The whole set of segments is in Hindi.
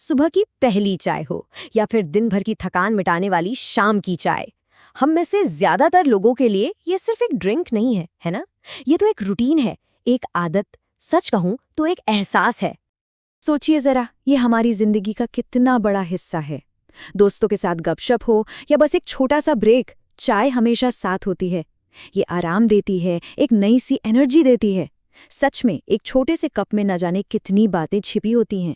सुबह की पहली चाय हो या फिर दिन भर की थकान मिटाने वाली शाम की चाय, हम में से ज्यादातर लोगों के लिए ये सिर्फ एक ड्रिंक नहीं है ना? ये तो एक रूटीन है, एक आदत, सच कहूं तो एक एहसास है। सोचिए जरा, ये हमारी जिंदगी का कितना बड़ा हिस्सा है। दोस्तों के साथ गपशप हो या बस एक छोटा सा ब्रेक, चाय हमेशा साथ होती है। ये आराम देती है, एक नई सी एनर्जी देती है। सच में एक छोटे से कप में न जाने कितनी बातें छिपी होती हैं।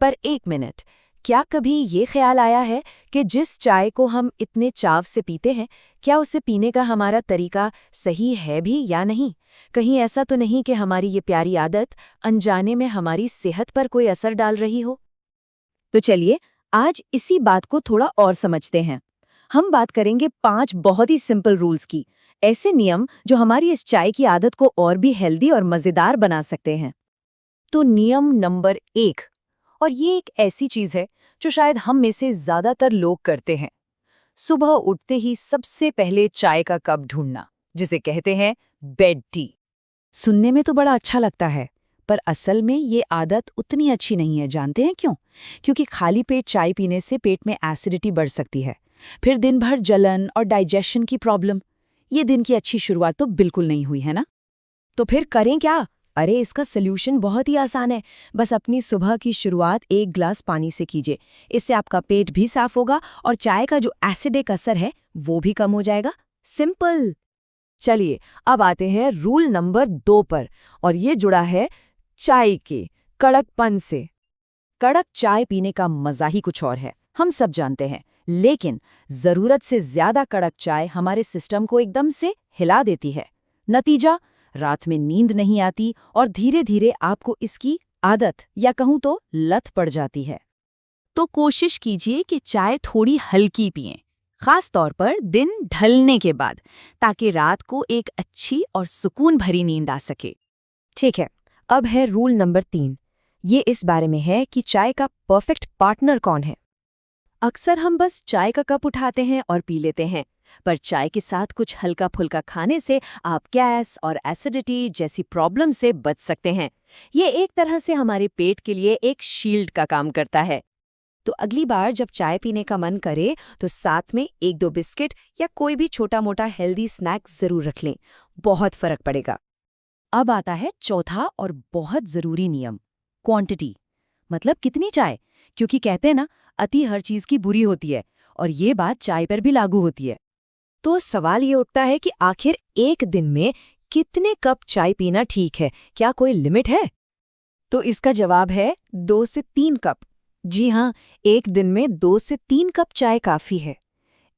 पर एक मिनट, क्या कभी ये ख्याल आया है कि जिस चाय को हम इतने चाव से पीते हैं, क्या उसे पीने का हमारा तरीका सही है भी या नहीं? कहीं ऐसा तो नहीं कि हमारी ये प्यारी आदत अनजाने में हमारी सेहत पर कोई असर डाल रही हो? तो चलिए आज इसी बात को थोड़ा और समझते हैं। हम बात करेंगे 5 बहुत ही सिंपल रूल्स की, ऐसे नियम जो हमारी इस चाय की आदत को और भी हेल्दी और मजेदार बना सकते हैं। तो नियम नंबर 1, और ये एक ऐसी चीज है जो शायद हम में से ज्यादातर लोग करते हैं। सुबह उठते ही सबसे पहले चाय का कप ढूंढना, जिसे कहते हैं बेड टी। सुनने में तो बड़ा अच्छा लगता है, पर असल में ये आदत उतनी अच्छी नहीं है। जानते हैं क्यों? क्योंकि खाली पेट चाय पीने से पेट में एसिडिटी बढ़ सकती है, फिर दिन भर जलन और डाइजेशन की प्रॉब्लम। ये दिन की अच्छी शुरुआत तो बिल्कुल नहीं हुई, है ना? तो फिर करें क्या? अरे इसका सल्यूशन बहुत ही आसान है। बस अपनी सुबह की शुरुआत एक ग्लास पानी से कीजिए। इससे आपका पेट भी साफ होगा और चाय का जो एसिडिक असर है वो भी कम हो जाएगा। सिंपल। चलिए अब आते हैं रूल नंबर 2 पर, और ये जुड़ा है चाय के कड़कपन से। कड़क चाय पीने का मजा ही कुछ और है, हम सब जानते हैं। लेकिन जरूरत से ज्यादा कड़क चाय हमारे सिस्टम को एकदम से हिला देती है। नतीजा, रात में नींद नहीं आती और धीरे धीरे आपको इसकी आदत या कहूं तो लत पड़ जाती है। तो कोशिश कीजिए कि चाय थोड़ी हल्की पिएं, खास तौर पर दिन ढलने के बाद, ताकि रात को एक अच्छी और सुकून भरी नींद आ सके। ठीक है, अब है रूल नंबर 3। ये इस बारे में है कि चाय का परफेक्ट पार्टनर कौन है। अक्सर हम बस चाय का कप उठाते हैं और पी लेते हैं, पर चाय के साथ कुछ हल्का फुल्का खाने से आप गैस और एसिडिटी जैसी प्रॉब्लम से बच सकते हैं। ये एक तरह से हमारे पेट के लिए एक शील्ड का काम करता है। तो अगली बार जब चाय पीने का मन करे तो साथ में 1-2 बिस्किट या कोई भी छोटा मोटा हेल्दी स्नैक जरूर रख लें, बहुत फर्क पड़ेगा। अब आता है चौथा और बहुत जरूरी नियम, क्वांटिटी। मतलब कितनी चाय, क्योंकि कहते हैं ना, अति हर चीज की बुरी होती है, और ये बात चाय पर भी लागू होती है। तो सवाल ये उठता है कि आखिर एक दिन में कितने कप चाय पीना ठीक है? क्या कोई लिमिट है? तो इसका जवाब है 2 से 3 कप। जी हाँ, एक दिन में 2 से 3 कप चाय काफी है।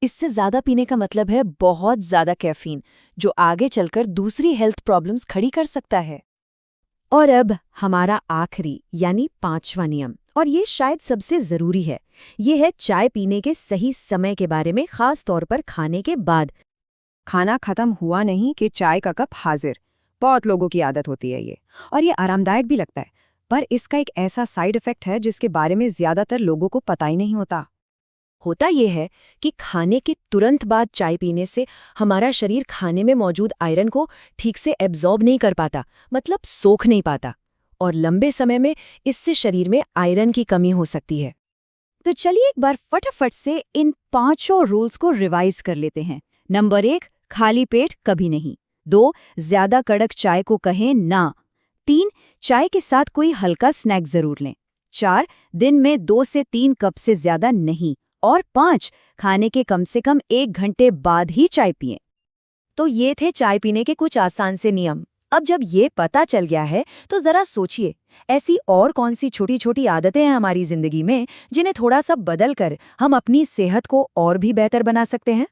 इससे ज्यादा पीने का मतलब है बहुत ज्यादा कैफीन, जो आगे चलकर दूसरी हेल्थ प्रॉब्लम्स खड़ी कर सकता है। और अब हमारा आखिरी यानी 5वां नियम, और ये शायद सबसे जरूरी है। ये है चाय पीने के सही समय के बारे में, खास तौर पर खाने के बाद। खाना खत्म हुआ नहीं कि चाय का कप हाजिर। बहुत लोगों की आदत होती है ये, और ये आरामदायक भी लगता है, पर इसका एक ऐसा साइड इफेक्ट है जिसके बारे में ज्यादातर लोगों को पता ही नहीं होता। होता यह है कि खाने के तुरंत बाद चाय पीने से हमारा शरीर खाने में मौजूद आयरन को ठीक से एब्जॉर्ब नहीं कर पाता, मतलब सोख नहीं पाता, और लंबे समय में इससे शरीर में आयरन की कमी हो सकती है। तो चलिए एक बार फटाफट से इन 5 रूल्स को रिवाइज कर लेते हैं। नंबर 1, खाली पेट कभी नहीं। 2, ज्यादा कड़क चाय को कहें ना। 3, चाय के साथ कोई हल्का स्नैक जरूर लें। 4, दिन में 2 से 3 कप से ज्यादा नहीं। और 5, खाने के कम से कम 1 घंटे बाद ही चाय पिएं। तो ये थे चाय पीने के कुछ आसान से नियम। अब जब ये पता चल गया है तो जरा सोचिए, ऐसी और कौन सी छोटी छोटी आदतें हैं हमारी जिंदगी में जिन्हें थोड़ा सा बदल कर हम अपनी सेहत को और भी बेहतर बना सकते हैं।